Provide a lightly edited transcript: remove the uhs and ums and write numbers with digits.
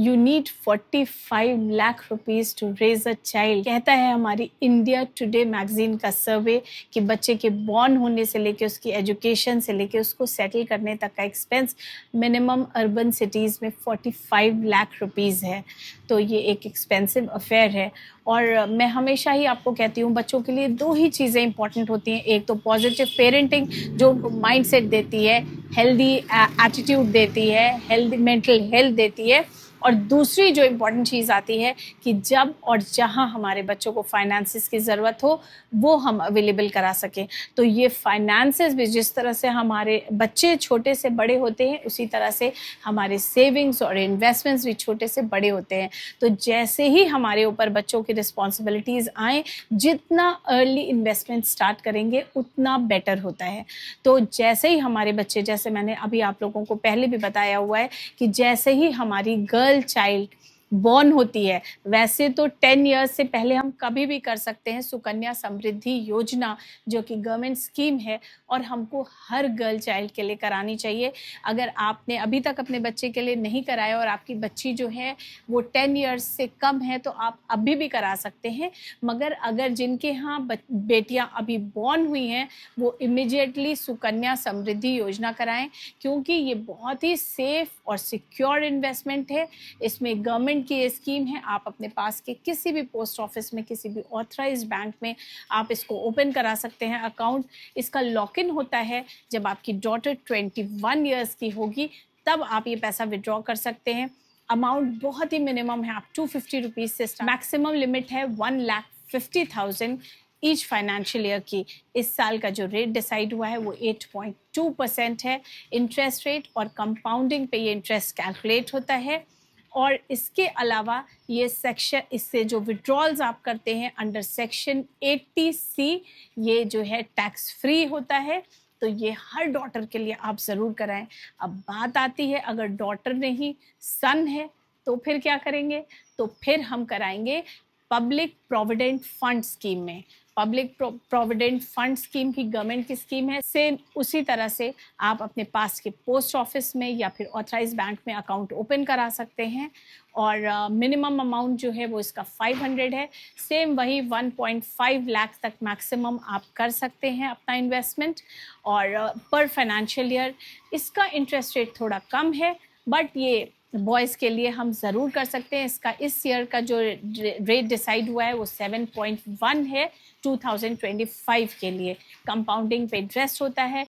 You need 45 lakh rupees to raise a child, कहता है हमारी इंडिया टुडे मैगजीन का सर्वे कि बच्चे के बॉर्न होने से लेके उसकी एजुकेशन से लेके उसको सेटल करने तक का एक्सपेंस मिनिमम अर्बन सिटीज़ में 45 लाख रुपीज़ है। तो ये एक एक्सपेंसिव अफेयर है। और मैं हमेशा ही आपको कहती हूँ, बच्चों के लिए दो ही चीज़ें इंपॉर्टेंट होती हैं। एक तो पॉजिटिव पेरेंटिंग जो माइंडसेट देती है, हेल्दी एटीट्यूड देती है, हेल्दी मेंटल हेल्थ देती है, और दूसरी जो इम्पॉर्टेंट चीज़ आती है कि जब और जहाँ हमारे बच्चों को फाइनेंसिस की ज़रूरत हो वो हम अवेलेबल करा सकें। तो ये फाइनेंसिस भी जिस तरह से हमारे बच्चे छोटे से बड़े होते हैं, उसी तरह से हमारे सेविंग्स और इन्वेस्टमेंट्स भी छोटे से बड़े होते हैं। तो जैसे ही हमारे ऊपर बच्चों की रिस्पॉन्सिबिलिटीज़ आएँ, जितना अर्ली इन्वेस्टमेंट स्टार्ट करेंगे उतना बेटर होता है। तो जैसे ही हमारे बच्चे, जैसे मैंने अभी आप लोगों को पहले भी बताया हुआ है कि जैसे ही हमारी गर्ल चाइल्ड बॉर्न होती है, वैसे तो 10 इयर्स से पहले हम कभी भी कर सकते हैं सुकन्या समृद्धि योजना, जो कि गवर्नमेंट स्कीम है और हमको हर गर्ल चाइल्ड के लिए करानी चाहिए। अगर आपने अभी तक अपने बच्चे के लिए नहीं कराया और आपकी बच्ची जो है वो 10 इयर्स से कम है, तो आप अभी भी करा सकते हैं। मगर अगर जिनके यहाँ बेटियाँ अभी बॉर्न हुई हैं, वो इमिडिएटली सुकन्या समृद्धि योजना कराएं, क्योंकि ये बहुत ही सेफ और सिक्योर इन्वेस्टमेंट है। इसमें गवर्नमेंट की ये स्कीम है, आप अपने पास के किसी भी पोस्ट ऑफिस में, किसी भी ऑथराइज्ड बैंक में आप इसको ओपन करा सकते हैं अकाउंट। इसका लॉक इन होता है जब आपकी डॉटर 21 ईयर्स की होगी, तब आप ये पैसा विड्रॉ कर सकते हैं। अमाउंट बहुत ही मिनिमम है, आप 250 रुपीज़ से मैक्सिमम लिमिट है 1,50,000 ईच फाइनेंशियल ईयर की। इस साल का जो रेट डिसाइड हुआ है वो 8.2% है इंटरेस्ट रेट, और कंपाउंडिंग पे ये इंटरेस्ट कैलकुलेट होता है। और इसके अलावा ये सेक्शन, इससे जो विड्रॉल्स आप करते हैं अंडर सेक्शन 80C, ये जो है टैक्स फ्री होता है। तो ये हर डॉटर के लिए आप ज़रूर कराएं। अब बात आती है, अगर डॉटर नहीं सन है तो फिर क्या करेंगे? तो फिर हम कराएंगे पब्लिक प्रोविडेंट फंड स्कीम में। पब्लिक प्रोविडेंट फंड स्कीम की गवर्नमेंट की स्कीम है। सेम उसी तरह से आप अपने पास के पोस्ट ऑफिस में या फिर ऑथराइज बैंक में अकाउंट ओपन करा सकते हैं, और मिनिमम अमाउंट जो है वो इसका 500 है। सेम वही 1.5 लाख तक मैक्सिमम आप कर सकते हैं अपना इन्वेस्टमेंट, और पर फाइनेंशियल ईयर। इसका इंटरेस्ट रेट थोड़ा कम है, बट ये बॉयज़ के लिए हम ज़रूर कर सकते हैं। इसका इस ईयर का जो रेट डिसाइड हुआ है वो 7.1 है 2025 के लिए। कंपाउंडिंग पे इंटरेस्ट होता है।